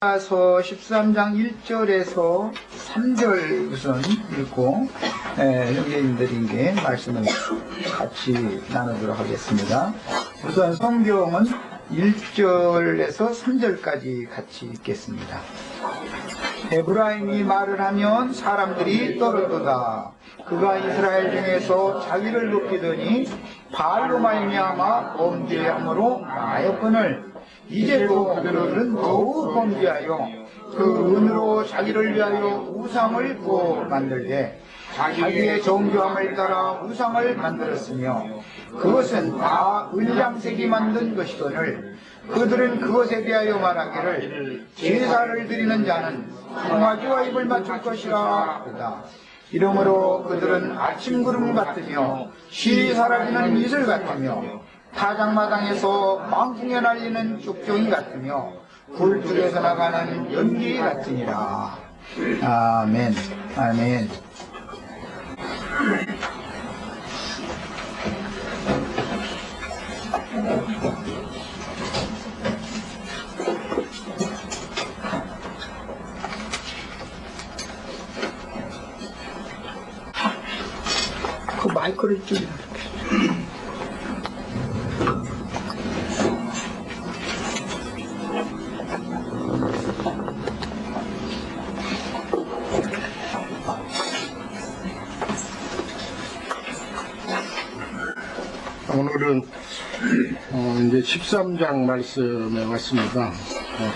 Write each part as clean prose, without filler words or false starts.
서 13장 1절에서 3절 우선 읽고 형제님들에게 말씀을 같이 나누도록 하겠습니다. 우선 성경은 1절에서 3절까지 같이 읽겠습니다. 에브라임이 말을 하면 사람들이 떨어도다. 그가 이스라엘 중에서 자기를 높이더니 바알로 말미암아 범죄함으로 망하였거늘 이제 또 그들은 더욱 범죄하여 그 은으로 자기를 위하여 우상을 구워 만들되 자기의 정교함을 따라 우상을 만들었으며 그것은 다 은장색이 만든 것이거늘 그들은 그것에 대하여 말하기를 제사를 드리는 자는 송아지와 입을 맞출 것이라 하다. 이러므로 그들은 아침 구름 같으며 쉬 사라지는 이슬 같으며 타작마당에서 망풍에 날리는 쭉정이 같으며 굴뚝에서 나가는 연기 같으니라. 아멘. 아멘. 그 마이크를 줄이라. 오늘은 이제 13장 말씀에 왔습니다.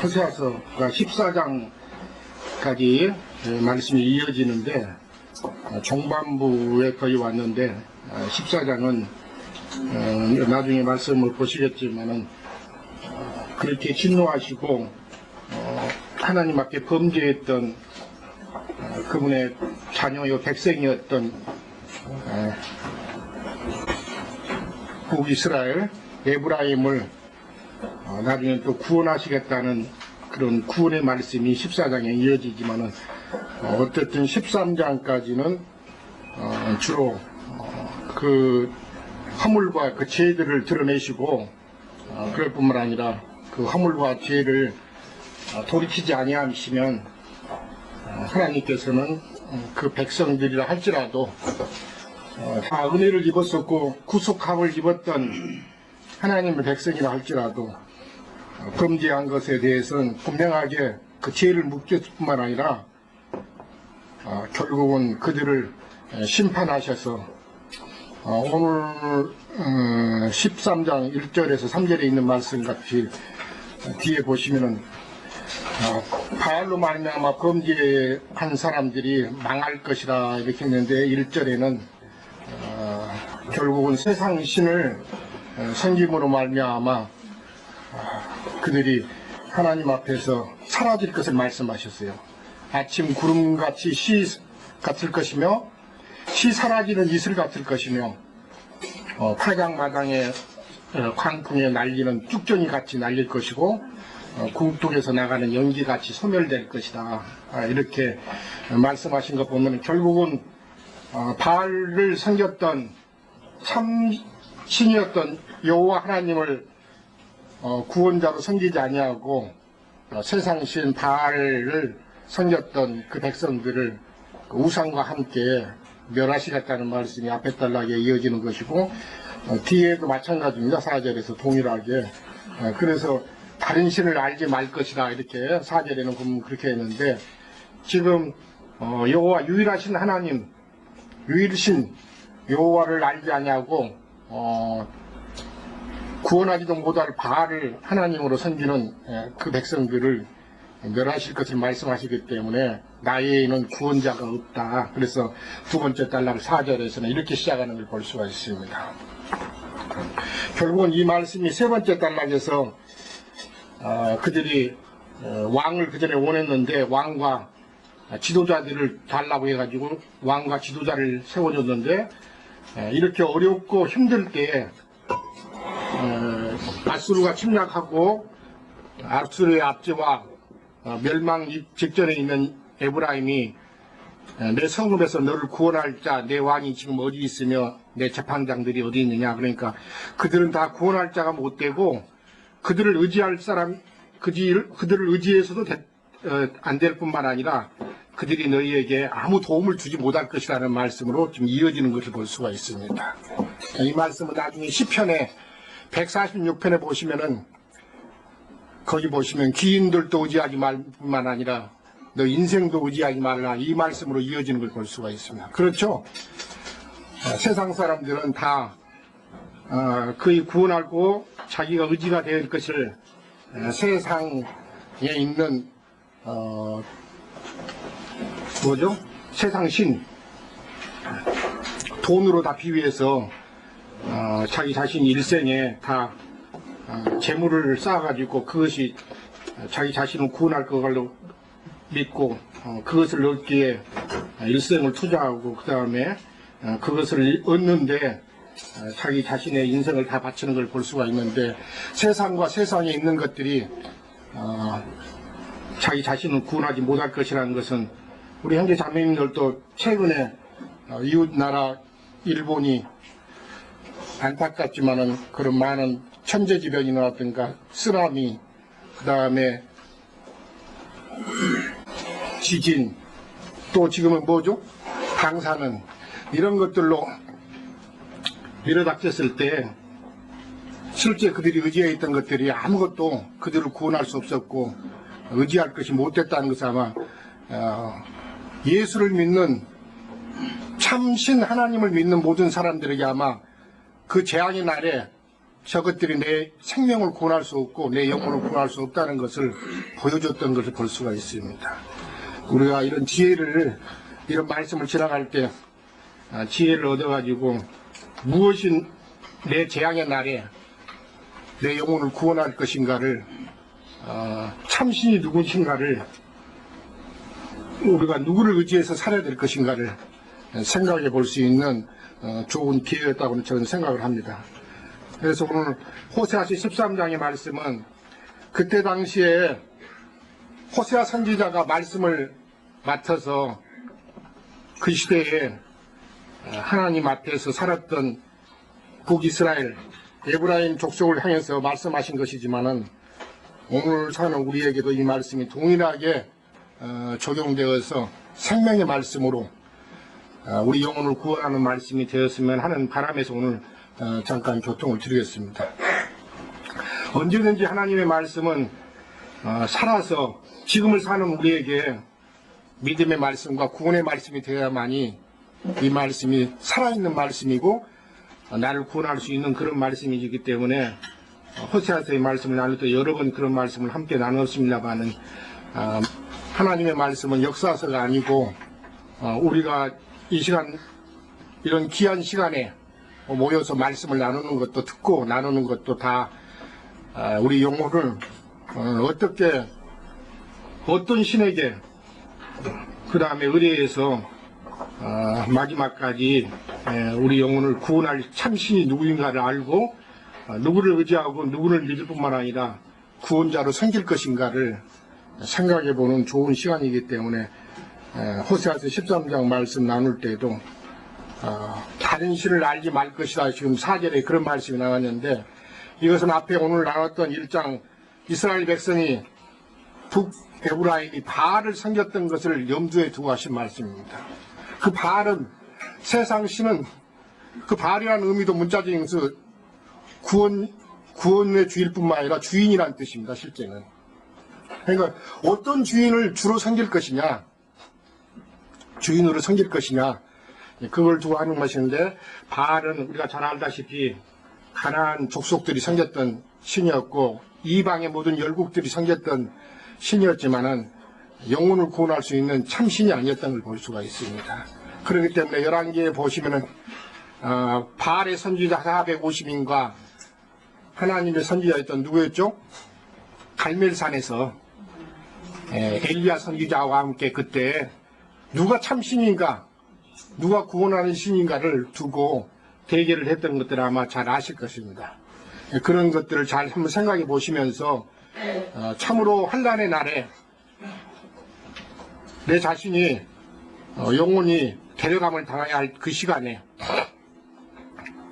호세아서가 14장까지 말씀이 이어지는데 종반부에 거의 왔는데 14장은 나중에 말씀을 보시겠지만은 그렇게 진노하시고 하나님 앞에 범죄했던 그분의 자녀요 백성이었던 북이스라엘 에브라임을 나중에 또 구원하시겠다는 그런 구원의 말씀이 14장에 이어지지만은 어쨌든 13장까지는 주로 그 허물과 그 죄들을 드러내시고 그럴 뿐만 아니라 그 허물과 죄를 돌이키지 아니하시면 하나님께서는 그 백성들이라 할지라도 다 은혜를 입었었고 구속함을 입었던 하나님의 백성이라 할지라도 범죄한 것에 대해서는 분명하게 그 죄를 묻겠을 뿐만 아니라 결국은 그들을 심판하셔서 오늘 13장 1절에서 3절에 있는 말씀 같이 뒤에 보시면은 바알로 말미암아 범죄한 사람들이 망할 것이라 이렇게 했는데 1절에는 결국은 세상 신을 섬김으로 말미암아 그들이 하나님 앞에서 사라질 것을 말씀하셨어요. 아침 구름같이 시 같을 것이며 시 사라지는 이슬 같을 것이며 타작마당에 광풍에 날리는 쭉정이 같이 날릴 것이고 굴뚝에서 나가는 연기같이 소멸될 것이다. 이렇게 말씀하신 것 보면 결국은 바알을 섬겼던 참 신이었던 여호와 하나님을 구원자로 섬기지 아니하고 세상 신 바알을 섬겼던 그 백성들을 우상과 함께 멸하시겠다는 말씀이 앞에 단락에 이어지는 것이고 뒤에도 마찬가지입니다. 4절에서 동일하게 그래서 다른 신을 알지 말 것이다 이렇게 4절에는 보면 그렇게 했는데 지금 여호와 유일하신 하나님 유일신 여호와를 알지 아니하고 구원하지도 못할 바알을 하나님으로 섬기는 그 백성들을 멸하실 것을 말씀하시기 때문에 나에는 구원자가 없다. 그래서 두 번째 단락 4절에서는 이렇게 시작하는 걸 볼 수가 있습니다. 결국은 이 말씀이 세 번째 단락에서 그들이 왕을 그 전에 원했는데 왕과 지도자들을 달라고 해가지고 왕과 지도자를 세워줬는데 이렇게 어렵고 힘들 때에 아수르가 침략하고 아수르의 압제와 멸망 직전에 있는 에브라임이 내 성읍에서 너를 구원할 자 내 왕이 지금 어디 있으며 내 재판장들이 어디 있느냐. 그러니까 그들은 다 구원할 자가 못 되고 그들을 의지할 사람 그들을 의지해서도 안 될 뿐만 아니라 그들이 너희에게 아무 도움을 주지 못할 것이라는 말씀으로 지금 이어지는 것을 볼 수가 있습니다. 이 말씀은 나중에 시편에 146편에 보시면은 거기 보시면 기인들도 의지하지 말 뿐만 아니라 너 인생도 의지하지 말라 이 말씀으로 이어지는 걸 볼 수가 있습니다. 그렇죠? 세상 사람들은 다 그의 구원하고 자기가 의지가 될 것을 세상에 있는 뭐죠? 세상 신 돈으로 다 비유해서 자기 자신 일생에 다 재물을 쌓아가지고 그것이 자기 자신을 구원할 것으로 믿고 그것을 얻기에 일생을 투자하고 그 다음에 그것을 얻는데 자기 자신의 인생을 다 바치는 걸 볼 수가 있는데 세상과 세상에 있는 것들이 자기 자신을 구원하지 못할 것이라는 것은 우리 형제 자매님들도 최근에 이웃 나라 일본이 안타깝지만은 그런 많은 천재지변이라든가 쓰나미 그 다음에 지진 또 지금은 뭐죠? 방사능 이런 것들로 밀어닥쳤을 때 실제 그들이 의지해 있던 것들이 아무것도 그들을 구원할 수 없었고 의지할 것이 못됐다는 것은 아마 예수를 믿는 참신 하나님을 믿는 모든 사람들에게 아마 그 재앙의 날에 저것들이 내 생명을 구원할 수 없고 내 영혼을 구원할 수 없다는 것을 보여줬던 것을 볼 수가 있습니다. 우리가 이런 지혜를 이런 말씀을 지나갈 때 지혜를 얻어가지고 무엇이 내 재앙의 날에 내 영혼을 구원할 것인가를 참신이 누구신가를 우리가 누구를 의지해서 살아야 될 것인가를 생각해 볼 수 있는 좋은 기회였다고 저는 생각을 합니다. 그래서 오늘 호세아서 13장의 말씀은 그때 당시에 호세아 선지자가 말씀을 맡아서 그 시대에 하나님 앞에서 살았던 북이스라엘 에브라임 족속을 향해서 말씀하신 것이지만은 오늘 사는 우리에게도 이 말씀이 동일하게 적용되어서 생명의 말씀으로 우리 영혼을 구원하는 말씀이 되었으면 하는 바람에서 오늘 잠깐 교통을 드리겠습니다. 언제든지 하나님의 말씀은 살아서 지금을 사는 우리에게 믿음의 말씀과 구원의 말씀이 되어야만이 이 말씀이 살아있는 말씀이고 나를 구원할 수 있는 그런 말씀이기 때문에 호세아서의 말씀을 나눌 때 여러 번 그런 말씀을 함께 나눴습니다만은 하나님의 말씀은 역사서가 아니고 우리가 이 시간 이런 귀한 시간에 모여서 말씀을 나누는 것도 듣고 나누는 것도 다 우리 영혼을 어떻게 어떤 신에게 그 다음에 의뢰해서 마지막까지 우리 영혼을 구원할 참신이 누구인가를 알고 누구를 의지하고 누구를 믿을 뿐만 아니라 구원자로 섬길 것인가를 생각해보는 좋은 시간이기 때문에 호세아서 13장 말씀 나눌 때도 다른 신을 알지 말 것이다. 지금 4절에 그런 말씀이 나왔는데 이것은 앞에 오늘 나왔던 1장 이스라엘 백성이 북에브라임이 바알을 섬겼던 것을 염두에 두고 하신 말씀입니다. 그 바알은 세상 신은 그 바알이라는 의미도 문자적에서 구원의 주일 뿐만 아니라 주인이라는 뜻입니다. 실제는. 그러니까 어떤 주인을 주로 섬길 것이냐 주인으로 섬길 것이냐 그걸 두고 하는 것인데 바알은 우리가 잘 알다시피 가나안 족속들이 섬겼던 신이었고 이방의 모든 열국들이 섬겼던 신이었지만은 영혼을 구원할 수 있는 참신이 아니었던 걸 볼 수가 있습니다. 그렇기 때문에 11개에 보시면은 바알의 선지자 450인과 하나님의 선지자였던 누구였죠? 갈멜산에서 엘리야 선지자와 함께 그때 누가 참신인가 누가 구원하는 신인가를 두고 대결을 했던 것들을 아마 잘 아실 것입니다. 그런 것들을 잘 한번 생각해 보시면서 참으로 환난의 날에 내 자신이 영혼이 데려감을 당해야 할 그 시간에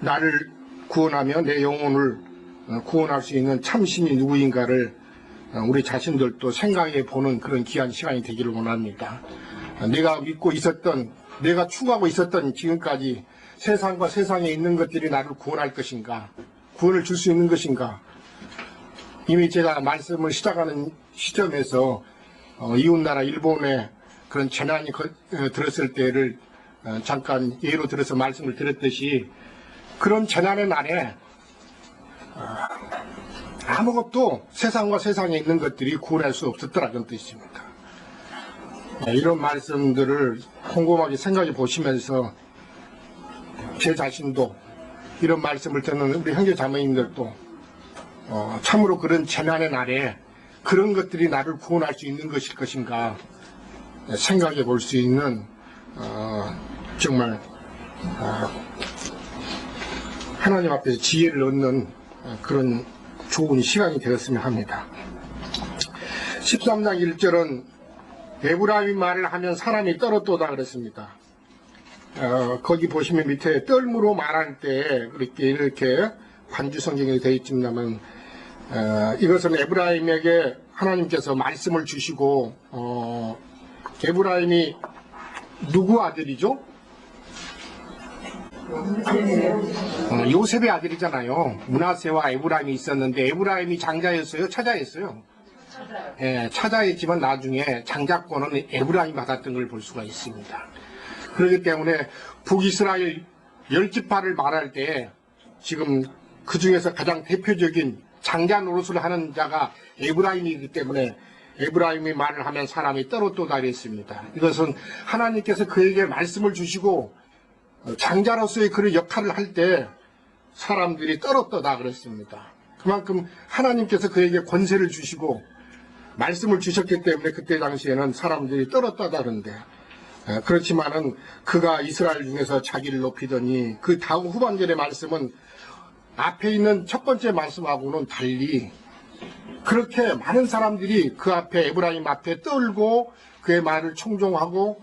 나를 구원하며 내 영혼을 구원할 수 있는 참신이 누구인가를 우리 자신들도 생각해 보는 그런 귀한 시간이 되기를 원합니다. 내가 믿고 있었던, 내가 추구하고 있었던 지금까지 세상과 세상에 있는 것들이 나를 구원할 것인가, 구원을 줄 수 있는 것인가. 이미 제가 말씀을 시작하는 시점에서 이웃나라 일본의 그런 재난이 들었을 때를 잠깐 예로 들어서 말씀을 드렸듯이, 그런 재난의 날에 아무것도 세상과 세상에 있는 것들이 구원할 수 없었더라는 뜻입니다. 이런 말씀들을 곰곰하게 생각해 보시면서 제 자신도, 이런 말씀을 듣는 우리 형제 자매님들도 참으로 그런 재난의 날에 그런 것들이 나를 구원할 수 있는 것일 것인가 생각해 볼 수 있는 정말 하나님 앞에서 지혜를 얻는 그런 좋은 시간이 되었으면 합니다. 13장 1절은 에브라임 말을 하면 사람이 떨었도다 그랬습니다. 거기 보시면 밑에 떨므로 말할 때 이렇게 관주 성경에 되어 있지만, 이것은 에브라임에게 하나님께서 말씀을 주시고, 에브라임이 누구 아들이죠? 요셉의 아들이잖아요. 므낫세와 에브라임이 있었는데, 에브라임이 장자였어요? 차자였어요? 예, 차자였지만 나중에 장자권은 에브라임이 받았던 걸 볼 수가 있습니다. 그렇기 때문에 북이스라엘 10지파를 말할 때 지금 그 중에서 가장 대표적인 장자 노릇을 하는 자가 에브라임이기 때문에 에브라임이 말을 하면 사람이 떨었도다 그랬습니다. 이것은 하나님께서 그에게 말씀을 주시고 장자로서의 그런 역할을 할 때 사람들이 떨었도다 그랬습니다. 그만큼 하나님께서 그에게 권세를 주시고 말씀을 주셨기 때문에 그때 당시에는 사람들이 떨었다다 그러는데, 그렇지만은 그가 이스라엘 중에서 자기를 높이더니, 그 다음 후반절의 말씀은 앞에 있는 첫 번째 말씀하고는 달리 그렇게 많은 사람들이 그 앞에 에브라임 앞에 떨고 그의 말을 청종하고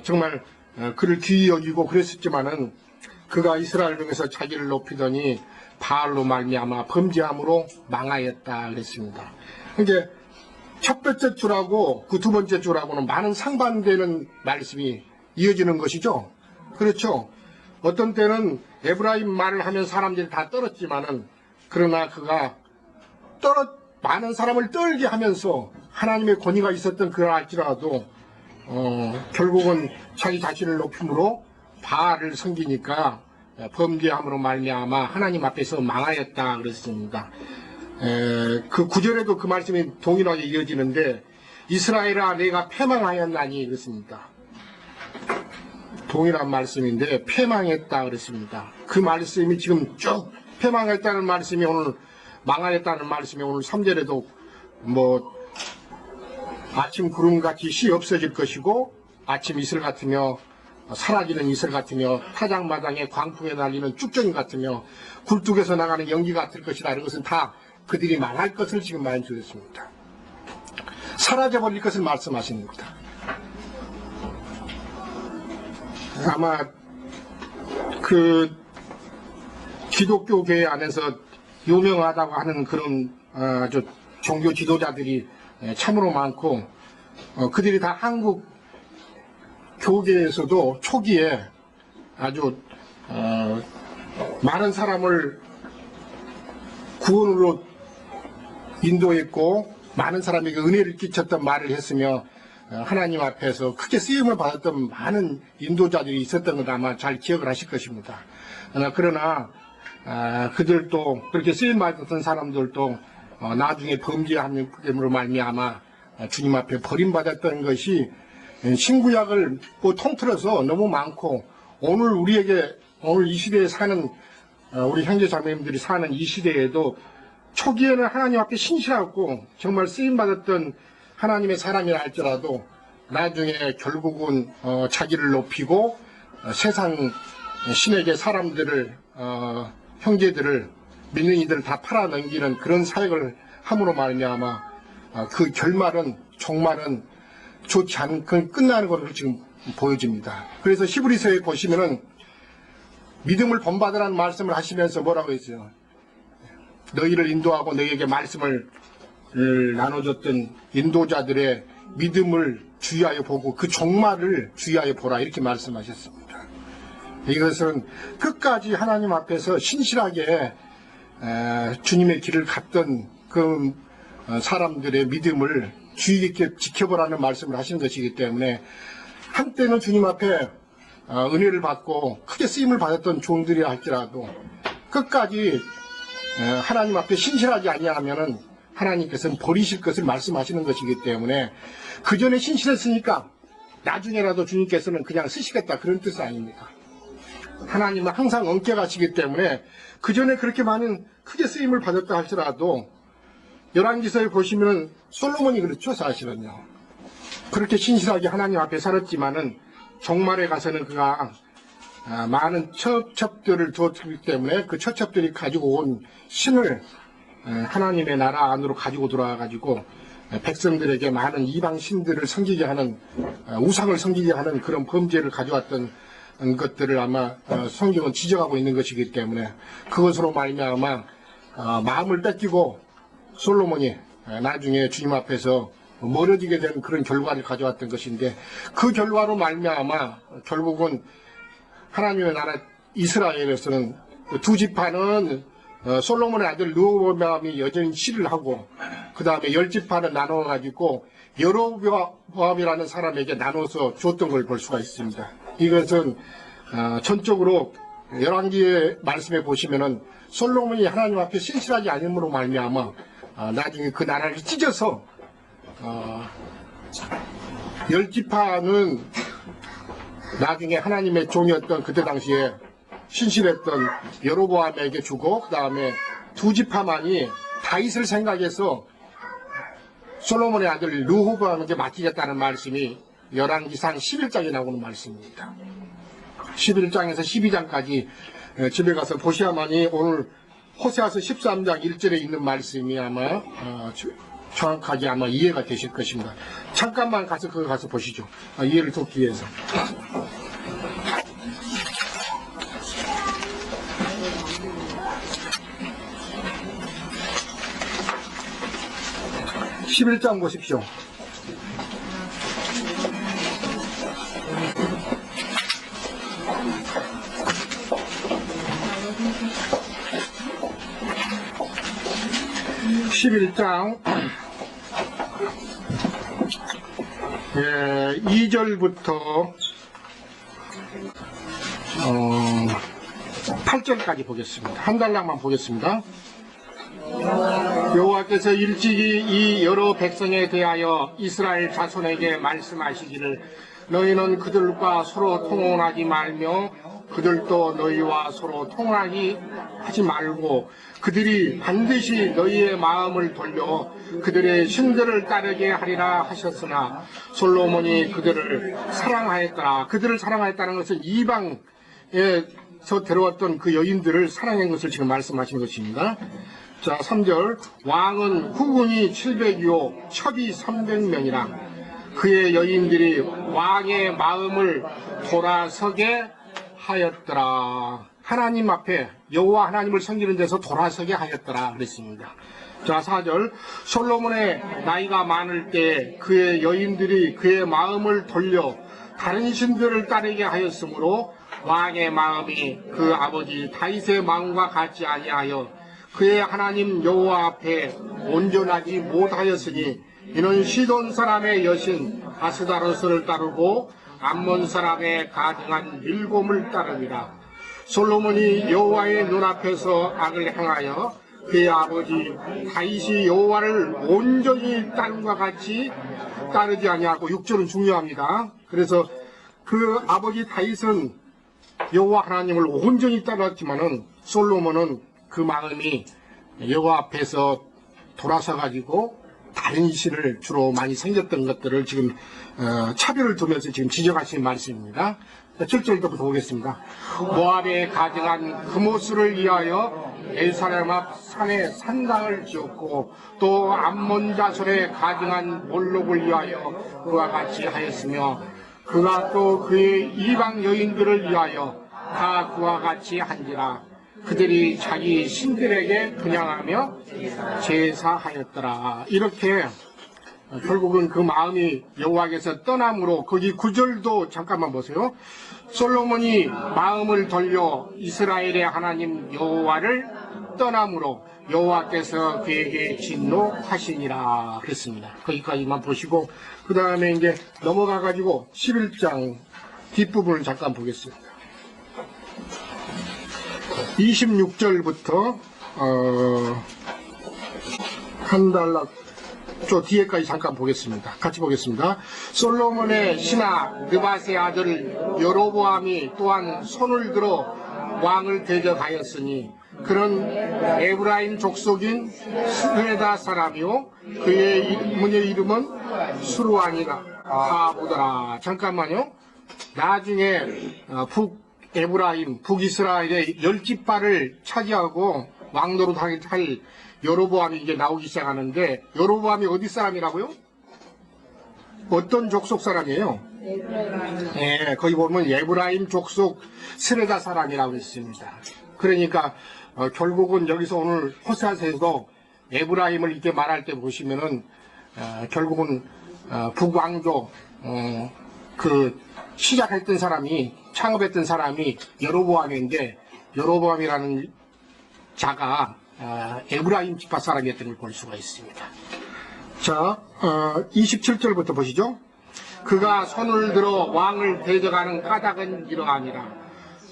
정말 그를 귀히 여기고 그랬었지만은, 그가 이스라엘 중에서 자기를 높이더니 바알로 말미암아 범죄함으로 망하였다 그랬습니다. 그러니까 첫 번째 줄하고 그 두 번째 줄하고는 많은 상반되는 말씀이 이어지는 것이죠. 그렇죠. 어떤 때는 에브라임 말을 하면 사람들이 다 떨었지만은, 그러나 그가 많은 사람을 떨게 하면서 하나님의 권위가 있었던 그럴지라도 결국은 자기 자신을 높임으로 바알을 섬기니까 범죄함으로 말미암아 하나님 앞에서 망하였다 그랬습니다. 그 구절에도 그 말씀이 동일하게 이어지는데, 이스라엘아 내가 패망하였나니 그랬습니다. 동일한 말씀인데 패망했다 그랬습니다. 그 말씀이 지금 쭉 패망했다는 말씀이 오늘, 망하였다는 말씀이 오늘 3절에도 아침 구름같이 시 없어질 것이고 아침 이슬 같으며 사라지는 이슬 같으며 타작마당에 광풍에 날리는 쭉정이 같으며 굴뚝에서 나가는 연기 같을 것이다. 이것은 다 그들이 망할 것을 지금 말해주셨습니다. 사라져버릴 것을 말씀하시는 겁니다. 아마 그 기독교계 안에서 유명하다고 하는 그런 아주 종교 지도자들이 참으로 많고, 그들이 다 한국 교계에서도 초기에 아주 많은 사람을 구원으로 인도했고 많은 사람에게 은혜를 끼쳤던 말을 했으며 하나님 앞에서 크게 쓰임을 받았던 많은 인도자들이 있었던 걸 아마 잘 기억을 하실 것입니다. 그러나 그들도, 그렇게 쓰임 받았던 사람들도 나중에 범죄함으로 말미암아 주님 앞에 버림받았던 것이 신구약을 통틀어서 너무 많고, 오늘 우리에게, 오늘 이 시대에 사는 우리 형제 자매님들이 사는 이 시대에도 초기에는 하나님 앞에 신실하고 정말 쓰임받았던 하나님의 사람이라 할지라도 나중에 결국은 자기를 높이고 세상 신에게 사람들을, 형제들을, 믿는 이들을 다 팔아넘기는 그런 사역을 함으로 말미암아 그 결말은, 종말은 좋지 않은, 끝나는 것으로 지금 보여집니다. 그래서 히브리서에 보시면은 믿음을 본받으라는 말씀을 하시면서 뭐라고 했어요? 너희를 인도하고 너희에게 말씀을 나눠줬던 인도자들의 믿음을 주의하여 보고 그 종말을 주의하여 보라 이렇게 말씀하셨습니다. 이것은 끝까지 하나님 앞에서 신실하게 주님의 길을 갔던 그 사람들의 믿음을 주의 깊게 지켜보라는 말씀을 하시는 것이기 때문에 한때는 주님 앞에 은혜를 받고 크게 쓰임을 받았던 종들이라 할지라도 끝까지 하나님 앞에 신실하지 아니하면은 하나님께서는 버리실 것을 말씀하시는 것이기 때문에 그 전에 신실했으니까 나중에라도 주님께서는 그냥 쓰시겠다 그런 뜻은 아닙니다. 하나님은 항상 엄격하시기 때문에 그 전에 그렇게 많은 크게 쓰임을 받았다 할지라도 열왕기서에 보시면은 솔로몬이 그렇죠 사실은요. 그렇게 신실하게 하나님 앞에 살았지만은 종말에 가서는 그가 많은 처첩들을 두었기 때문에 그 처첩들이 가지고 온 신을 하나님의 나라 안으로 가지고 들어와 가지고 백성들에게 많은 이방 신들을 섬기게 하는 우상을 섬기게 하는 그런 범죄를 가져왔던 것들을 아마 성경은 지적하고 있는 것이기 때문에 그것으로 말미암아 마음을 뺏기고 솔로몬이 나중에 주님 앞에서 멀어지게 된 그런 결과를 가져왔던 것인데 그 결과로 말미암아 결국은 하나님의 나라 이스라엘에서는 두 지파는 솔로몬의 아들 르호보암이 여전히 치를 하고 그 다음에 10지파는 나눠가지고 여로보암이라는 사람에게 나눠서 줬던 걸 볼 수가 있습니다. 이것은 전적으로 열왕기의 말씀에 보시면은 솔로몬이 하나님 앞에 신실하지 않음으로 말미암아 나중에 그 나라를 찢어서 10지파는 나중에 하나님의 종이었던 그때 당시에 신실했던 여로보암에게 주고 그 다음에 두 지파만이 다윗을 생각해서 솔로몬의 아들 르호보암에게 맡기겠다는 말씀이 열왕기상 11장에 나오는 말씀입니다. 11장에서 12장까지 집에 가서 보셔야만이 오늘 호세아서 13장 1절에 있는 말씀이 아마 정확하게 아마 이해가 되실 것입니다. 잠깐만 가서 그거 가서 보시죠. 이해를 돕기 위해서. 11장 보십시오. (11장) 2절부터 8절까지 보겠습니다. 한 달락만 보겠습니다. 여호와께서 일찍이 이 여러 백성에 대하여 이스라엘 자손에게 말씀하시기를 너희는 그들과 서로 통혼하지 말며 그들도 너희와 서로 통혼하지 말고 그들이 반드시 너희의 마음을 돌려 그들의 신들을 따르게 하리라 하셨으나 솔로몬이 그들을 사랑하였더라. 그들을 사랑하였다는 것은 이방에서 데려왔던 그 여인들을 사랑한 것을 지금 말씀하시는 것입니다. 자, 3절 왕은 후군이 700이요 첩이 300명이라 그의 여인들이 왕의 마음을 돌아서게 하였더라. 하나님 앞에 여호와 하나님을 섬기는 데서 돌아서게 하였더라 그랬습니다. 자, 4절 솔로몬의 나이가 많을 때 그의 여인들이 그의 마음을 돌려 다른 신들을 따르게 하였으므로 왕의 마음이 그 아버지 다윗의 마음과 같지 아니하여 그의 하나님 여호와 앞에 온전하지 못하였으니 이는 시돈 사람의 여신 아스다로스를 따르고 암몬 사람의 가증한 밀곰을 따르니라. 솔로몬이 여호와의 눈앞에서 악을 행하여 그의 아버지 다윗이 여호와를 온전히 따름과 같이 따르지 아니하고 6절은 중요합니다. 그래서 그 아버지 다윗은 여호와 하나님을 온전히 따랐지만은 솔로몬은 그 마음이 여호와 앞에서 돌아서 가지고 다른 신을 주로 많이 생겼던 것들을 지금 차별을 두면서 지금 지적하신 말씀입니다. 7절부터 보겠습니다. 모압에 가증한 그모스를 위하여 예루살렘 앞 산에 산당을 지었고 또 암몬 자손에 가증한 몰록을 위하여 그와 같이 하였으며 그가 또 그의 이방 여인들을 위하여 다 그와 같이 한지라. 그들이 자기 신들에게 분향하며 제사하였더라. 이렇게 결국은 그 마음이 여호와께서 떠남으로, 거기 9절도 잠깐만 보세요. 솔로몬이 마음을 돌려 이스라엘의 하나님 여호와를 떠남으로 여호와께서 그에게 진노하시니라 그랬습니다. 거기까지만 보시고 그 다음에 이제 넘어가 가지고 11장 뒷부분을 잠깐 보겠습니다. 26절부터 한 달락 저 뒤에까지 잠깐 보겠습니다. 같이 보겠습니다. 솔로몬의 신하 느밧의 아들 여로보암이 또한 손을 들어 왕을 대적하였으니 그는 에브라임 족속인 스레다 사람이요 그의 문의 이름은 수루아니라 하보더라. 잠깐만요. 나중에 북에브라임 북이스라엘의 10지파를 차지하고 왕노릇 할 여로보암이 이제 나오기 시작하는데, 여로보암이 어디 사람이라고요? 어떤 족속 사람이에요? 네, 거기 보면 에브라임 족속 스레다 사람이라고 했습니다. 그러니까 결국은 여기서 오늘 호세아서에도 에브라임을 이렇게 말할 때 보시면은 결국은 북왕조 그 시작했던 사람이, 창업했던 사람이 여로보암인데, 여로보암이라는 자가 에브라임 지파 사람이었던 걸 볼 수가 있습니다. 자, 27절부터 보시죠. 그가 손을 들어 왕을 대적하는 까닭은 이러하니라.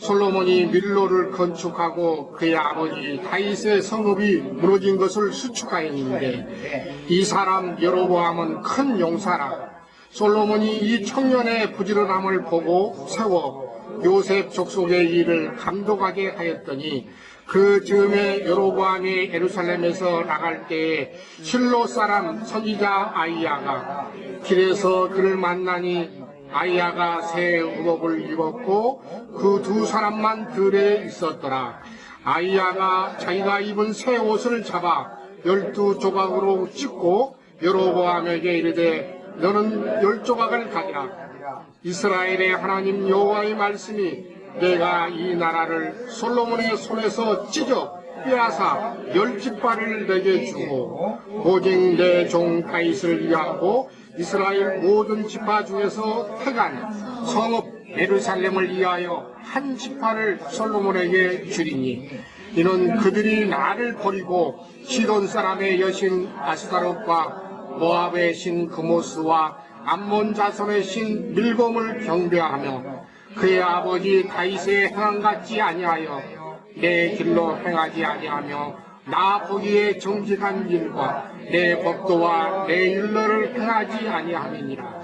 솔로몬이 밀로를 건축하고 그의 아버지 다윗의 성읍이 무너진 것을 수축하였는데 이 사람 여로보암은 큰 용사라. 솔로몬이 이 청년의 부지런함을 보고 세워 요셉 족속의 일을 감독하게 하였더니 그 즈음에 여로보암이 예루살렘에서 나갈 때에 실로 사람 선지자 아이야가 길에서 그를 만나니 아이야가 새 의복을 입었고 그 두 사람만 들에 있었더라. 아이야가 자기가 입은 새 옷을 잡아 12조각으로 찢고 여로보암에게 이르되 너는 10조각을 가지라. 이스라엘의 하나님 여호와의 말씀이 내가 이 나라를 솔로몬의 손에서 찢어 빼앗아 10지파를 내게 주고 오직 내 종 다윗을 위하고 이스라엘 모든 지파 중에서 택한 성읍 예루살렘을 위하여 한 지파를 솔로몬에게 주리니 이는 그들이 나를 버리고 시돈 사람의 여신 아스타롯과 모압의 신 그모스와 암몬 자손의 신 밀곰을 경배하며 그의 아버지 다윗의 행함 같지 아니하여 내 길로 행하지 아니하며 나 보기에 정직한 일과 내 법도와 내 율례를 행하지 아니함이니라.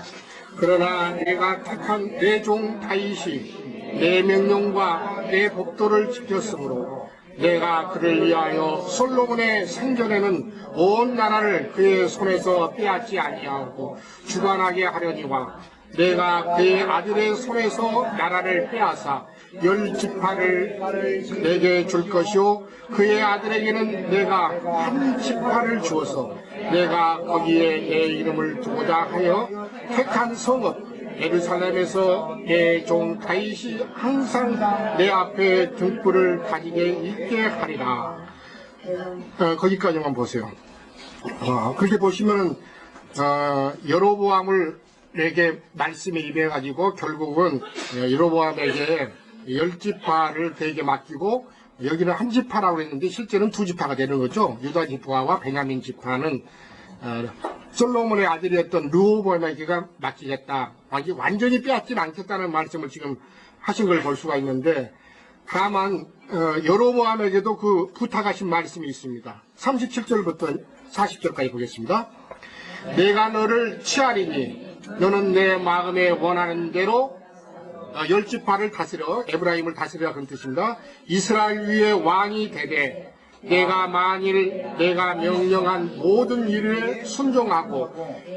그러나 내가 택한 내 종 다윗이 내 명령과 내 법도를 지켰으므로 내가 그를 위하여 솔로몬의 생전에는 온 나라를 그의 손에서 빼앗지 아니하고 주관하게 하려니와 내가 그의 아들의 손에서 나라를 빼앗아 10지파를 내게 줄 것이요 그의 아들에게는 내가 한 지파를 주어서 내가 거기에 내 이름을 두고자 하여 택한 성읍 예루살렘에서 내 종 다윗이 항상 내 앞에 등불을 가지게 있게 하리라. 거기까지만 보세요. 그렇게 보시면 여로보암을 에게 말씀에 임해가지고 결국은 여로보암에게 10지파를 그에게 맡기고 여기는 한 지파라고 했는데 실제는 2지파가 되는 거죠. 유다 지파와 베냐민 지파는 솔로몬의 아들이었던 르호보암에게가 맡기겠다. 완전히 빼앗지는 않겠다는 말씀을 지금 하신 걸 볼 수가 있는데 다만 여로보암에게도 그 부탁하신 말씀이 있습니다. 37절부터 40절까지 보겠습니다. 내가 너를 취하리니 너는 내 마음에 원하는 대로 10지파를 다스려 에브라임을 다스리라 그런 뜻입니다. 이스라엘 위에 왕이 되되 내가 만일 내가 명령한 모든 일을 순종하고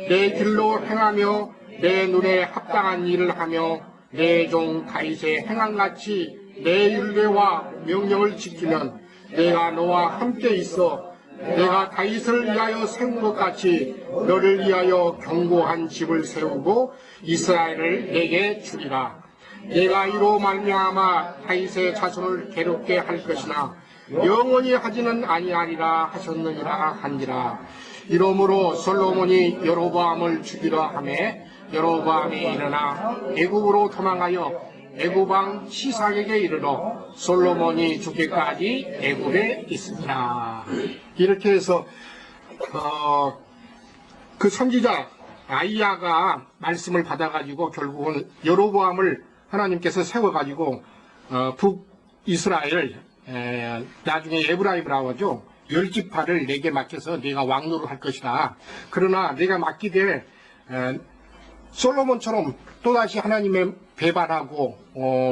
내 길로 행하며 내 눈에 합당한 일을 하며 내 종 다윗의 행함같이 내 율례와 명령을 지키면 내가 너와 함께 있어 내가 다윗을 위하여 세운 것 같이 너를 위하여 견고한 집을 세우고 이스라엘을 내게 주리라. 내가 이로 말미암아 다윗의 자손을 괴롭게 할 것이나 영원히 하지는 아니하리라 하셨느니라 한지라. 이러므로 솔로몬이 여로보암을 죽이려 하매 여로보암이 일어나 애굽으로 도망하여 애굽 왕 시삭에게 이르러 솔로몬이 죽기까지 애굽에 있습니다. 이렇게 해서 그 선지자 아이야가 말씀을 받아가지고 결국은 여로보암을 하나님께서 세워가지고 북이스라엘 나중에 에브라임이라고 하죠. 10지파를 내게 맡겨서 내가 왕노를 할 것이다. 그러나 내가 맡기되 솔로몬처럼 또다시 하나님의 배반하고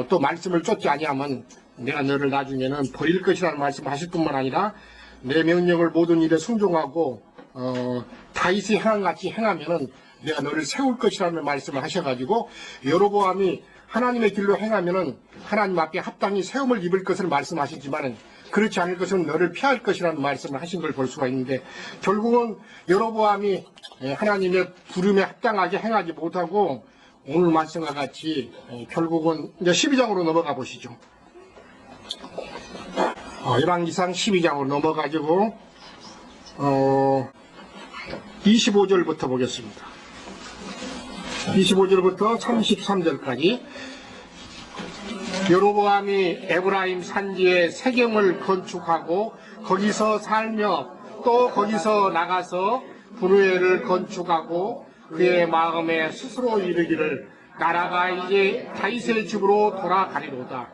또 말씀을 쫓지 아니하면 내가 너를 나중에는 버릴 것이라는 말씀을 하실 뿐만 아니라 내 명령을 모든 일에 순종하고 다윗이 행한같이 행하면은 내가 너를 세울 것이라는 말씀을 하셔가지고 여로보암이 하나님의 길로 행하면은 하나님 앞에 합당히 세움을 입을 것을 말씀하시지만은 그렇지 않을 것은 너를 피할 것이라는 말씀을 하신 걸 볼 수가 있는데 결국은 여로보암이 하나님의 부름에 합당하게 행하지 못하고 오늘 말씀과 같이 결국은 이제 12장으로 넘어가 보시죠. 열왕기상 12장으로 넘어가지고 25절부터 보겠습니다. 25절부터 33절까지 여로보암이 에브라임 산지에 세겜을 건축하고 거기서 살며 또 거기서 나가서 브루엘을 건축하고 그의 마음에 스스로 이르기를 나라가 이제 다윗의 집으로 돌아가리로다.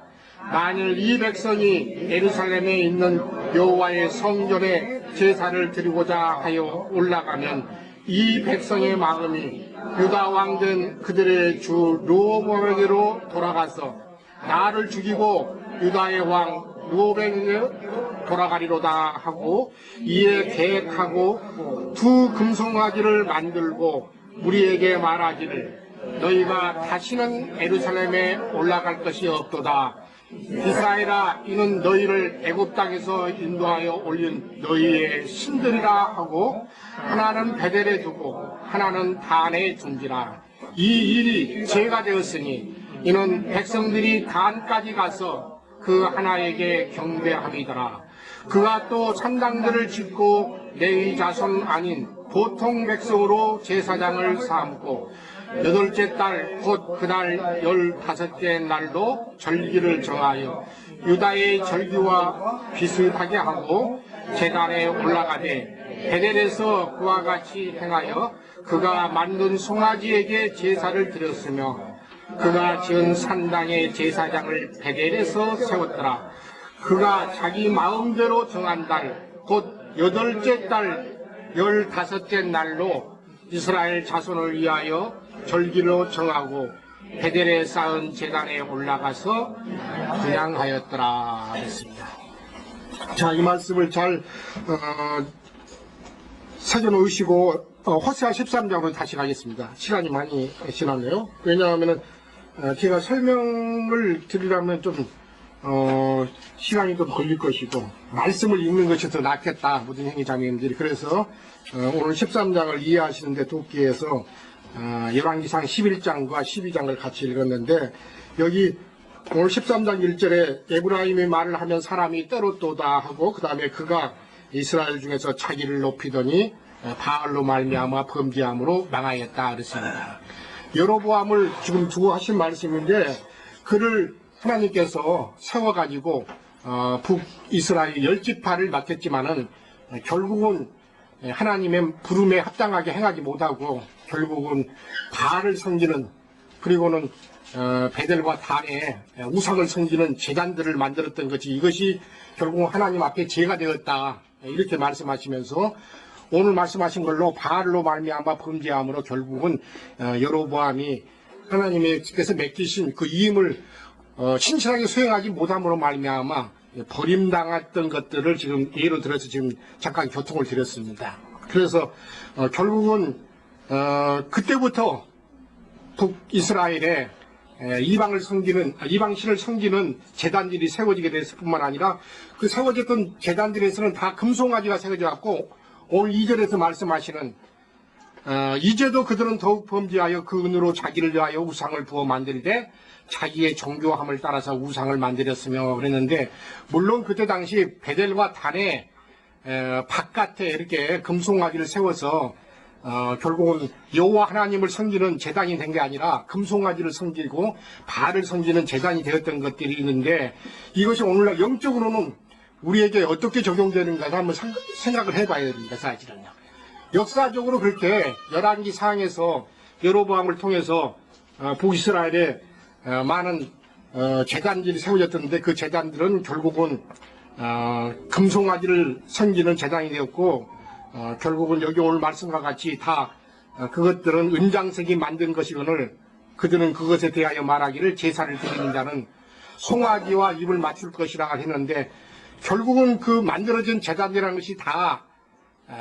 만일 이 백성이 예루살렘에 있는 여호와의 성전에 제사를 드리고자 하여 올라가면 이 백성의 마음이 유다 왕된 그들의 주 르호보암에게로 돌아가서 나를 죽이고 유다의 왕 르호보암에게 돌아가리로다 하고 이에 계획하고 두 금송아지를 만들고 우리에게 말하기를 너희가 다시는 예루살렘에 올라갈 것이 없도다. 이스라엘아, 이는 너희를 애굽 땅에서 인도하여 올린 너희의 신들이라 하고 하나는 베델에 두고 하나는 단에 둔지라. 이 일이 죄가 되었으니 이는 백성들이 단까지 가서 그 하나에게 경배함이더라. 그가 또 산당들을 짓고 레위 자손 아닌 보통 백성으로 제사장을 삼고 8째 달 곧 그날 15째 날로 절기를 정하여 유다의 절기와 비슷하게 하고 제단에 올라가되 베델에서 그와 같이 행하여 그가 만든 송아지에게 제사를 드렸으며 그가 지은 산당의 제사장을 베델에서 세웠더라. 그가 자기 마음대로 정한 달 곧 8째 달 15째 날로 이스라엘 자손을 위하여 절기로 정하고 베델에 쌓은 제단에 올라가서 분향하였더라 했습니다. 자, 이 말씀을 잘 새겨놓으시고 호세아 13장으로 다시 가겠습니다. 시간이 많이 지났네요. 왜냐하면 제가 설명을 드리려면 좀 시간이 좀 걸릴 것이고 말씀을 읽는 것이 더 낫겠다, 모든 형제 자매님들이. 그래서 오늘 13장을 이해하시는데 돕기 위해서 열왕기상 11장과 12장을 같이 읽었는데 여기 오늘 13장 1절에 에브라임의 말을 하면 사람이 때로또다 하고 그 다음에 그가 이스라엘 중에서 자기를 높이더니 바알로 말미암아 범죄함으로 망하였다 그랬습니다. 여로보암을 지금 두고 하신 말씀인데 그를 하나님께서 세워가지고 북이스라엘 10지파를 맡겼지만은 결국은 하나님의 부름에 합당하게 행하지 못하고 결국은 바알을 섬기는, 그리고는 베델과 단에 우상을 섬기는 제단들을 만들었던 것이, 이것이 결국 하나님 앞에 죄가 되었다 이렇게 말씀하시면서 오늘 말씀하신 걸로 바알로 말미암아 범죄함으로 결국은 여로보암이 하나님께서 맡기신 그 이임을 신실하게 수행하지 못함으로 말미암아 버림당했던 것들을 지금 예로 들어서 지금 잠깐 교통을 드렸습니다. 그래서 결국은 그때부터 북이스라엘에 이방신을 섬기는 제단들이 세워지게 됐을 뿐만 아니라 그 세워졌던 제단들에서는 다 금송아지가 세워져 갖고 오늘 2절에서 말씀하시는 이제도 그들은 더욱 범죄하여 그 은으로 자기를 위하여 우상을 부어 만들되 자기의 정교함을 따라서 우상을 만들었으며 그랬는데, 물론 그때 당시 베델과 단의 바깥에 이렇게 금송아지를 세워서 결국은 여호와 하나님을 섬기는 제단이 된 게 아니라 금송아지를 섬기고 바알을 섬기는 제단이 되었던 것들이 있는데, 이것이 오늘날 영적으로는 우리에게 어떻게 적용되는가 한번 생각을 해봐야 됩니다. 사실은요. 역사적으로 그렇게 열왕기 상에서 여로보암을 통해서 북이스라엘에 많은 제단들이 세워졌던데, 그 제단들은 결국은 금송아지를 섬기는 제단이 되었고, 결국은 여기 오늘 말씀과 같이 다 그것들은 은장색이 만든 것이거늘 그들은 그것에 대하여 말하기를 제사를 드리는 자는 송아지와 입을 맞출 것이라 했는데, 결국은 그 만들어진 제단이라는 것이 다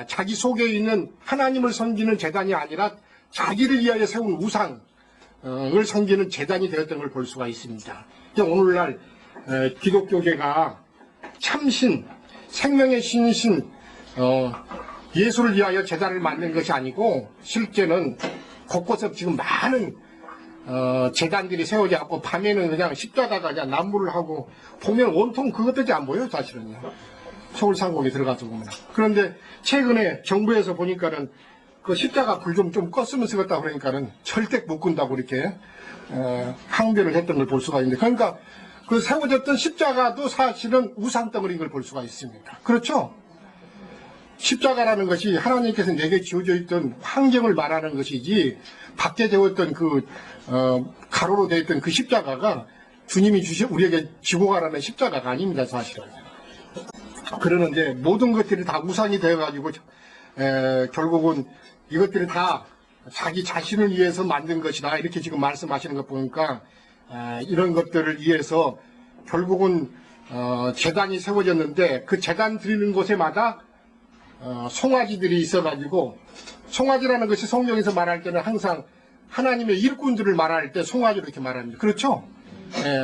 자기 속에 있는 하나님을 섬기는 제단이 아니라 자기를 위하여 세운 우상을 섬기는 제단이 되었던 걸 볼 수가 있습니다. 오늘날 기독교계가 참신, 생명의 신이신 예수를 위하여 제단을 만든 것이 아니고, 실제는 곳곳에 지금 많은 제단들이 세워져 있고, 밤에는 그냥 십자가가 그냥 난무를 하고, 보면 온통 그것들이 안 보여요, 사실은요. 서울 상공에 들어가서 보면. 그런데 최근에 정부에서 보니까는 그 십자가 불 좀 껐으면 쓰겠다 그러니까는 절대 못 끈다고 이렇게 항변을 했던 걸 볼 수가 있는데, 그러니까 그 세워졌던 십자가도 사실은 우상덩어리인 걸 볼 수가 있습니다. 그렇죠? 십자가라는 것이 하나님께서 내게 지어져 있던 환경을 말하는 것이지, 밖에 되었던 그 가로로 되어 있던 그 십자가가 주님이 우리에게 지고 가라는 십자가가 아닙니다, 사실은. 그러는데 모든 것들이 다 우상이 되어가지고 결국은 이것들이 다 자기 자신을 위해서 만든 것이다, 이렇게 지금 말씀하시는 것 보니까 이런 것들을 위해서 결국은 제단이 세워졌는데, 그 제단 드리는 곳에마다 송아지들이 있어가지고, 송아지라는 것이 성경에서 말할 때는 항상 하나님의 일꾼들을 말할 때 송아지로 이렇게 말합니다. 그렇죠?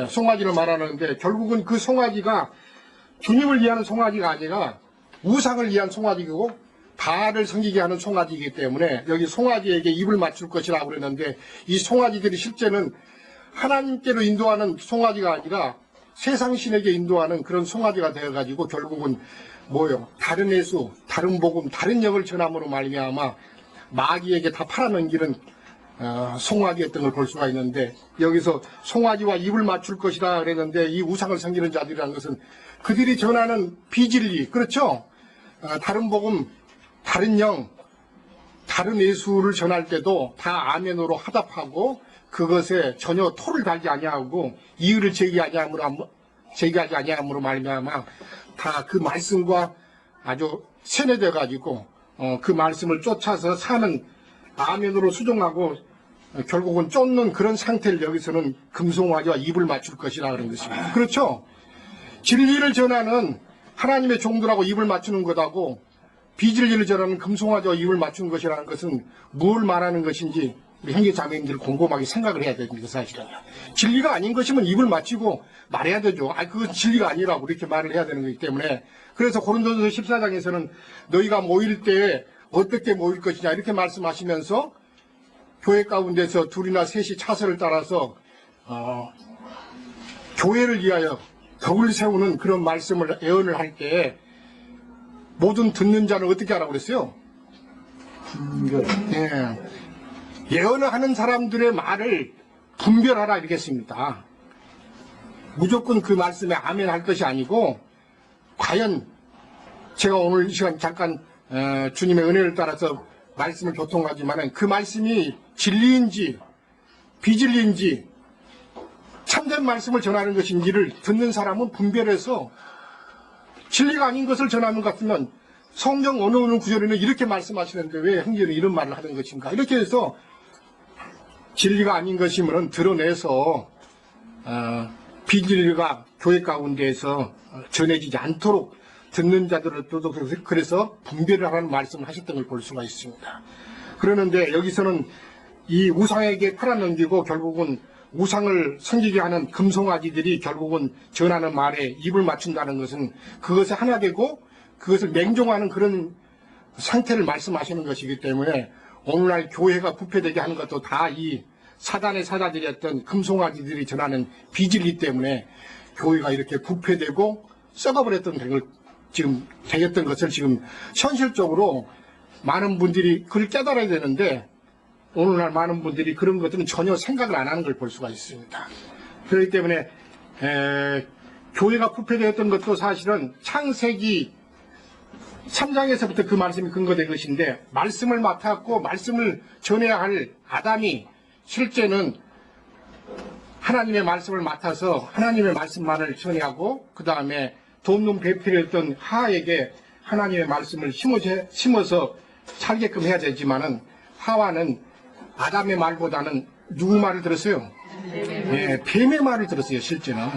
송아지를 말하는데, 결국은 그 송아지가 주님을 위한 송아지가 아니라 우상을 위한 송아지고 바알을 섬기게 하는 송아지이기 때문에, 여기 송아지에게 입을 맞출 것이라고 그랬는데, 이 송아지들이 실제는 하나님께로 인도하는 송아지가 아니라 세상 신에게 인도하는 그런 송아지가 되어가지고, 결국은 뭐요? 다른 예수, 다른 복음, 다른 영을 전함으로 말미암아 마귀에게 다 팔아넘기는 송아지였던 걸 볼 수가 있는데, 여기서 송아지와 입을 맞출 것이다 그랬는데, 이 우상을 섬기는 자들이라는 것은 그들이 전하는 비진리, 그렇죠? 다른 복음, 다른 영, 다른 예수를 전할 때도 다 아멘으로 화답하고, 그것에 전혀 토를 달지 아니하고 이의를 제기하지 아니함으로 말미암아 다 그 말씀과 아주 세뇌돼 가지고 그 말씀을 쫓아서 사는, 아멘으로 수종하고 결국은 쫓는 그런 상태를 여기서는 금송아지와 입을 맞출 것이라 그런 것입니다. 그렇죠? 진리를 전하는 하나님의 종들하고 입을 맞추는 것하고 비진리를 전하는 금송아지와 입을 맞추는 것이라는 것은 뭘 말하는 것인지 우리 형제 자매님들 곰곰하게 생각을 해야 됩니다. 사실은 진리가 아닌 것이면 입을 맞추고 말해야 되죠. 그건 진리가 아니라고 이렇게 말을 해야 되는 거기 때문에, 그래서 고린도전서 14장에서는 너희가 모일 때 어떻게 모일 것이냐 이렇게 말씀하시면서, 교회 가운데서 둘이나 셋이 차선을 따라서 교회를 위하여 덕을 세우는 그런 말씀을 예언을 할 때 모든 듣는 자는 어떻게 하라고 그랬어요? 예언을 하는 사람들의 말을 분별하라 이렇게 했습니다. 무조건 그 말씀에 아멘 할 것이 아니고, 과연 제가 오늘 이 시간 잠깐 주님의 은혜를 따라서 말씀을 교통하지만 그 말씀이 진리인지 비진리인지 참된 말씀을 전하는 것인지를 듣는 사람은 분별해서, 진리가 아닌 것을 전하는 것 같으면 성경 어느 구절에는 이렇게 말씀하시는데 왜 형제는 이런 말을 하는 것인가, 이렇게 해서 진리가 아닌 것이면 드러내서 비진리가 교회 가운데에서 전해지지 않도록 듣는 자들을 또 그래서 분별을 하라는 말씀을 하셨던 걸 볼 수가 있습니다. 그러는데 여기서는 이 우상에게 팔아넘기고 결국은 우상을 섬기게 하는 금송아지들이 결국은 전하는 말에 입을 맞춘다는 것은 그것에 하나 되고 그것을 맹종하는 그런 상태를 말씀하시는 것이기 때문에, 오늘날 교회가 부패되게 하는 것도 다 이 사단의 사자들이었던 금송아지들이 전하는 비질기 때문에 교회가 이렇게 부패되고 썩어버렸던 걸 지금 되었던 것을 지금 현실적으로 많은 분들이 그걸 깨달아야 되는데 오늘날 많은 분들이 그런 것들은 전혀 생각을 안 하는 걸 볼 수가 있습니다. 그렇기 때문에 교회가 부패되었던 것도 사실은 창세기 3장에서부터 그 말씀이 근거된 것인데 말씀을 맡았고 말씀을 전해야 할 아담이 실제는 하나님의 말씀을 맡아서 하나님의 말씀만을 전해하고 그 다음에 돕는 배필이었던 하와에게 하나님의 말씀을 심어서 살게끔 해야 되지만은 하와는 아담의 말보다는 누구 말을 들었어요? 네, 뱀의 말을 들었어요. 실제는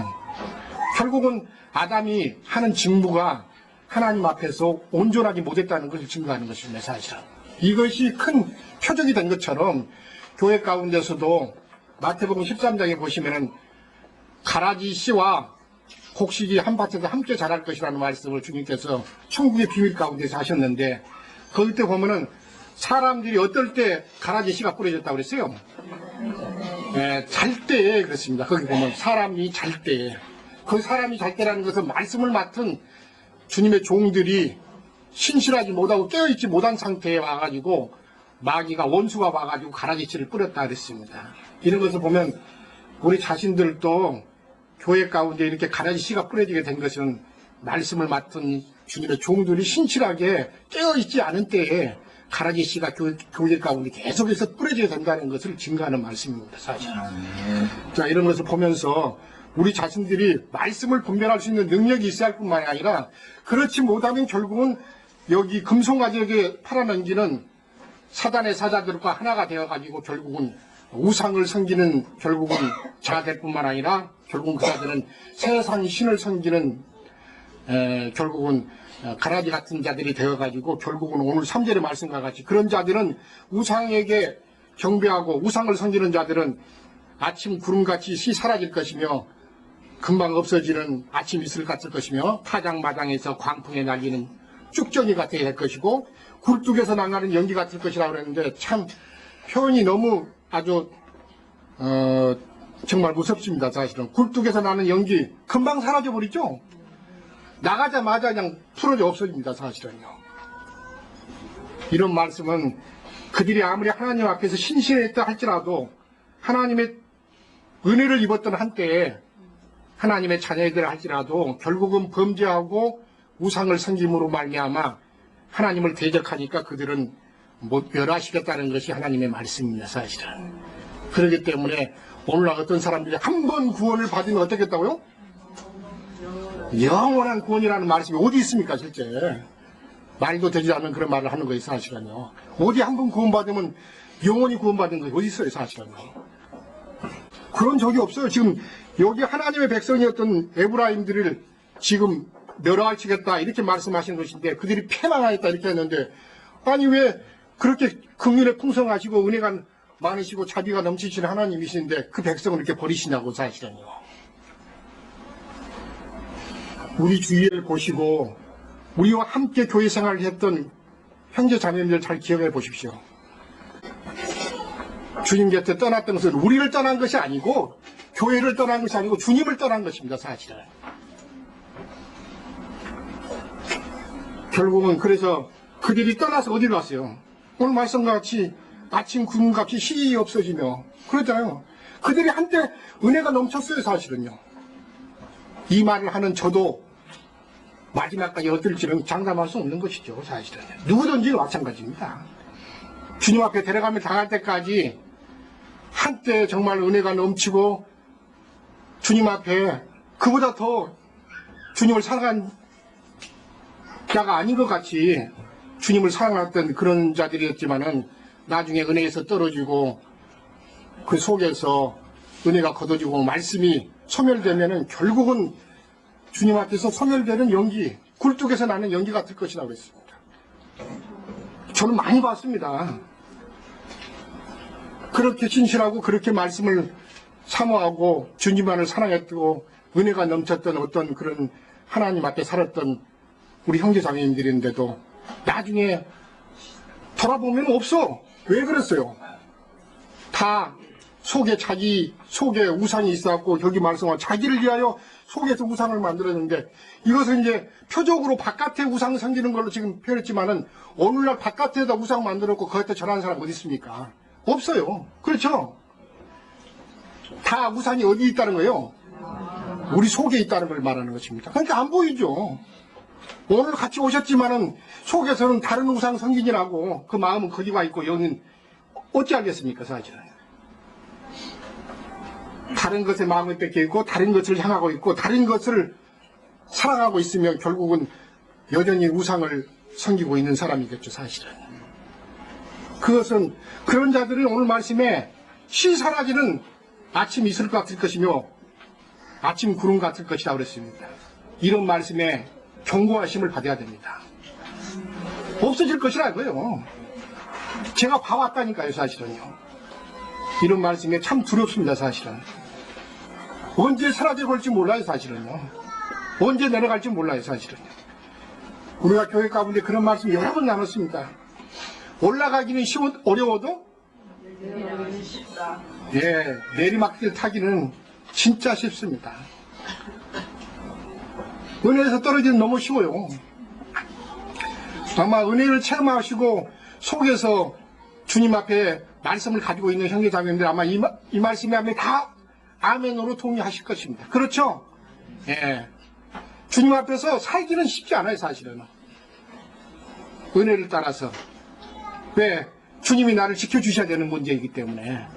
결국은 아담이 하는 직무가 하나님 앞에서 온전하지 못했다는 것을 증거하는 것입니다. 사실은 이것이 큰 표적이 된 것처럼 교회 가운데서도 마태복음 13장에 보시면은 가라지 씨와 곡식이 한 밭에서 함께 자랄 것이라는 말씀을 주님께서 천국의 비밀 가운데서 하셨는데 거기 때 보면은 사람들이 어떨 때 가라지 씨가 뿌려졌다고 그랬어요? 잘 때에 그렇습니다. 거기 보면 사람이 잘 때에 그 사람이 잘 때라는 것은 말씀을 맡은 주님의 종들이 신실하지 못하고 깨어있지 못한 상태에 와가지고 마귀가 원수가 와가지고 가라지 씨를 뿌렸다 그랬습니다. 이런 것을 보면 우리 자신들도 교회 가운데 이렇게 가라지 씨가 뿌려지게 된 것은 말씀을 맡은 주님의 종들이 신실하게 깨어있지 않은 때에 가라지 씨가 교회 가운데 계속해서 뿌려지게 된다는 것을 증거하는 말씀입니다. 사실. 자, 이런 것을 보면서 우리 자신들이 말씀을 분별할 수 있는 능력이 있어야 할 뿐만이 아니라 그렇지 못하면 결국은 여기 금송아지에게 팔아넘기는 사단의 사자들과 하나가 되어가지고 결국은 우상을 섬기는 결국은 자가 될 뿐만 아니라 결국은 그 자들은 세상 신을 섬기는 결국은 가라지 같은 자들이 되어가지고 결국은 오늘 3절의 말씀과 같이 그런 자들은 우상에게 경배하고 우상을 섬기는 자들은 아침 구름같이 사라질 것이며 금방 없어지는 아침 이슬 같을 것이며 타장마당에서 광풍에 날리는 쭉정이 같아야 될 것이고 굴뚝에서 나가는 연기 같을 것이라고 그랬는데 참 표현이 너무 아주 정말 무섭습니다. 사실은 굴뚝에서 나는 연기 금방 사라져 버리죠. 나가자마자 그냥 풀어져 없어집니다. 사실은요. 이런 말씀은 그들이 아무리 하나님 앞에서 신실했다 할지라도 하나님의 은혜를 입었던 한때에 하나님의 자녀들 할지라도 결국은 범죄하고 우상을 섬김으로 말미암아 하나님을 대적하니까 그들은 못 멸하시겠다는 것이 하나님의 말씀입니다. 사실은. 그렇기 때문에 오늘날 어떤 사람들이 한 번 구원을 받으면 어떻겠다고요? 영원한 구원이라는 말씀이 어디 있습니까? 실제 말도 되지 않는 그런 말을 하는 거예요. 사실은요. 어디 한 번 구원받으면 영원히 구원받는 것이 어디 있어요? 사실은요. 그런 적이 없어요. 지금 여기 하나님의 백성이었던 에브라임들을 지금 멸하시겠다 이렇게 말씀하시는 것인데 그들이 패망하였다 이렇게 했는데 아니 왜 그렇게 긍휼에 풍성하시고 은혜가 많으시고 자비가 넘치시는 하나님이신데 그 백성을 이렇게 버리시냐고. 사실은요. 우리 주위를 보시고 우리와 함께 교회 생활을 했던 형제 자매님들 잘 기억해 보십시오. 주님 곁에 떠났던 것은 우리를 떠난 것이 아니고 교회를 떠난 것이 아니고 주님을 떠난 것입니다. 사실은. 결국은 그래서 그들이 떠나서 어디로 갔어요? 오늘 말씀과 같이 아침 구름같이 시이 없어지며 그러잖아요. 그들이 한때 은혜가 넘쳤어요. 사실은요. 이 말을 하는 저도 마지막까지 어떨지는 장담할 수 없는 것이죠. 사실은. 누구든지 마찬가지입니다. 주님 앞에 데려가면 당할 때까지 한때 정말 은혜가 넘치고 주님 앞에 그보다 더 주님을 사랑한 자가 아닌 것 같이 주님을 사랑했던 그런 자들이었지만은 나중에 은혜에서 떨어지고 그 속에서 은혜가 걷어지고 말씀이 소멸되면은 결국은 주님 앞에서 소멸되는 연기, 굴뚝에서 나는 연기 같을 것이라고 그랬습니다. 저는 많이 봤습니다. 그렇게 신실하고 그렇게 말씀을 사모하고 주님만을 사랑했고 은혜가 넘쳤던 어떤 그런 하나님 앞에 살았던 우리 형제 자매님들인데도 나중에 돌아보면 없어. 왜 그랬어요? 다 자기 속에 우상이 있어갖고 여기 말씀한 자기를 위하여 속에서 우상을 만들었는데, 이것은 이제 표적으로 바깥에 우상 생기는 걸로 지금 표현했지만은 오늘날 바깥에다 우상 만들었고 거기다 절하는 사람 어디 있습니까? 없어요. 그렇죠? 다 우상이 어디 있다는 거예요? 우리 속에 있다는 걸 말하는 것입니다. 그러니까 안 보이죠. 오늘 같이 오셨지만은 속에서는 다른 우상 성gin이라고 그 마음은 거기 와 있고 여기는 어찌하겠습니까? 사실은 다른 것에 마음을 뺏겨 있고 다른 것을 향하고 있고 다른 것을 사랑하고 있으면 결국은 여전히 우상을 섬기고 있는 사람이겠죠. 사실은 그것은 그런 자들은 오늘 말씀에 시 사라지는 아침 이슬 같을 것이며 아침 구름 같을 것이다 그랬습니다. 이런 말씀에 경고하심을 받아야 됩니다. 없어질 것이라고요. 제가 봐왔다니까요. 사실은요. 이런 말씀에 참 두렵습니다. 사실은 언제 사라져 볼지 몰라요. 사실은요. 언제 내려갈지 몰라요. 사실은요. 우리가 교회 가운데 그런 말씀 여러 번 나눴습니다. 올라가기는 어려워도 내리막길 타기는 진짜 쉽습니다. 은혜에서 떨어지는 너무 쉬워요. 아마 은혜를 체험하시고 속에서 주님 앞에 말씀을 가지고 있는 형제자매님들 아마 이 말씀에 하면 다 아멘으로 동의하실 것입니다. 그렇죠? 예. 주님 앞에서 살기는 쉽지 않아요. 사실은 은혜를 따라서. 왜? 주님이 나를 지켜주셔야 되는 문제이기 때문에.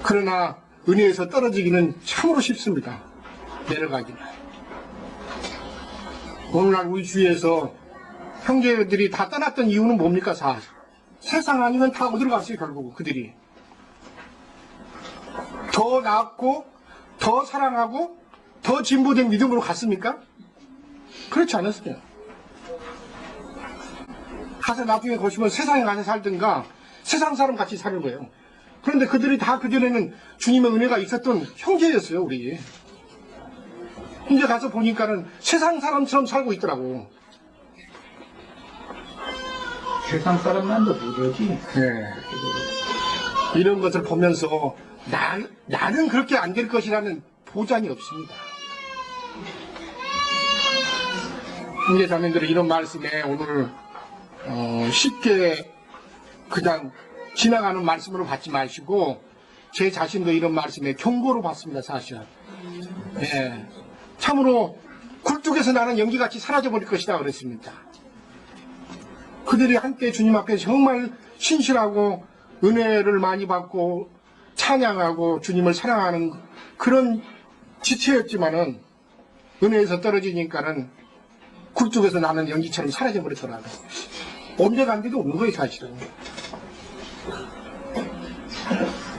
그러나 은혜에서 떨어지기는 참으로 쉽습니다. 내려가기는. 오늘날 우리 주위에서 형제들이 다 떠났던 이유는 뭡니까? 세상 아니면 다 어디로 갔어요? 결국은 그들이 더 나았고 더 사랑하고 더 진보된 믿음으로 갔습니까? 그렇지 않았어요. 가서 나중에 거시면 세상에 가서 살든가 세상 사람 같이 사는 거예요. 그런데 그들이 다 그전에는 주님의 은혜가 있었던 형제였어요. 우리 이제 가서 보니까는 세상 사람처럼 살고 있더라고. 세상 사람만도 무료지. 네. 이런 것을 보면서 나는 그렇게 안 될 것이라는 보장이 없습니다. 형제자매들은 이런 말씀에 오늘 쉽게 그냥 지나가는 말씀으로 받지 마시고 제 자신도 이런 말씀에 경고로 받습니다. 사실은. 네. 참으로 굴뚝에서 나는 연기같이 사라져버릴 것이다 그랬습니다. 그들이 한때 주님 앞에 정말 신실하고 은혜를 많이 받고 찬양하고 주님을 사랑하는 그런 지체였지만은 은혜에서 떨어지니까는 굴뚝에서 나는 연기처럼 사라져버렸더라고요. 언제 간데도 없는 거예요. 사실은.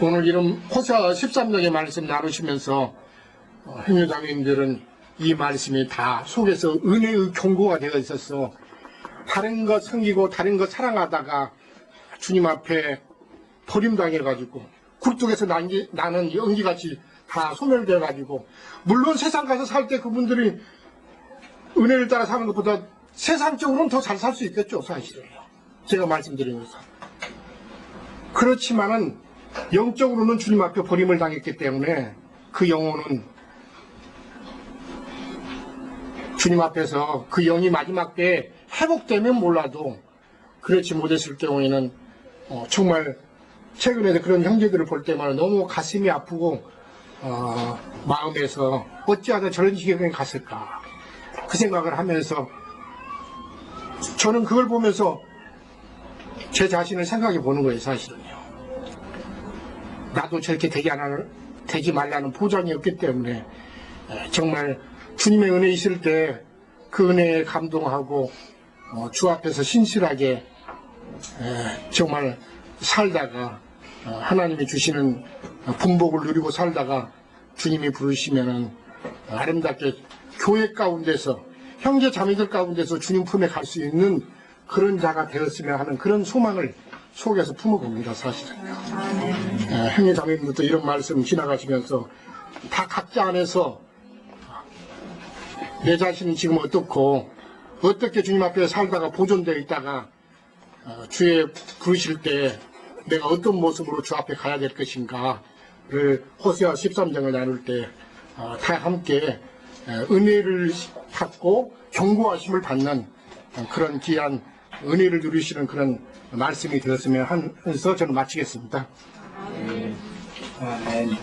오늘 이런 호세아 13장의 말씀 나누시면서 형제자매님들은 이 말씀이 다 속에서 은혜의 경고가 되어 있어서 다른 것 섬기고 다른 것 사랑하다가 주님 앞에 버림당해가지고 굴뚝에서 나는 연기같이 다 소멸돼가지고, 물론 세상 가서 살 때 그분들이 은혜를 따라 사는 것보다 세상적으로는 더 잘 살 수 있겠죠. 사실은 제가 말씀드리면서. 그렇지만은 영적으로는 주님 앞에 버림을 당했기 때문에 그 영혼은 주님 앞에서 그 영이 마지막 때에 회복되면 몰라도 그렇지 못했을 경우에는 정말 최근에 그런 형제들을 볼 때마다 너무 가슴이 아프고 마음에서 어찌하다 저런 지경에 갔을까 그 생각을 하면서 저는 그걸 보면서 제 자신을 생각해 보는 거예요. 사실은요. 나도 저렇게 되지 말라는 보장이 없기 때문에 정말 주님의 은혜 있을 때 그 은혜에 감동하고 주 앞에서 신실하게 정말 살다가 하나님이 주시는 분복을 누리고 살다가 주님이 부르시면은 아름답게 교회 가운데서 형제 자매들 가운데서 주님 품에 갈 수 있는 그런 자가 되었으면 하는 그런 소망을 속에서 품어봅니다. 사실은. 형제 자매들도 이런 말씀 지나가시면서 다 각자 안에서 내 자신은 지금 어떻고 어떻게 주님 앞에 살다가 보존되어 있다가 주에 부르실 때 내가 어떤 모습으로 주 앞에 가야 될 것인가를 호세아 13장을 나눌 때 다 함께 은혜를 받고 경고하심을 받는 그런 귀한 은혜를 누리시는 그런 말씀이 되었으면 해서 저는 마치겠습니다. 아멘.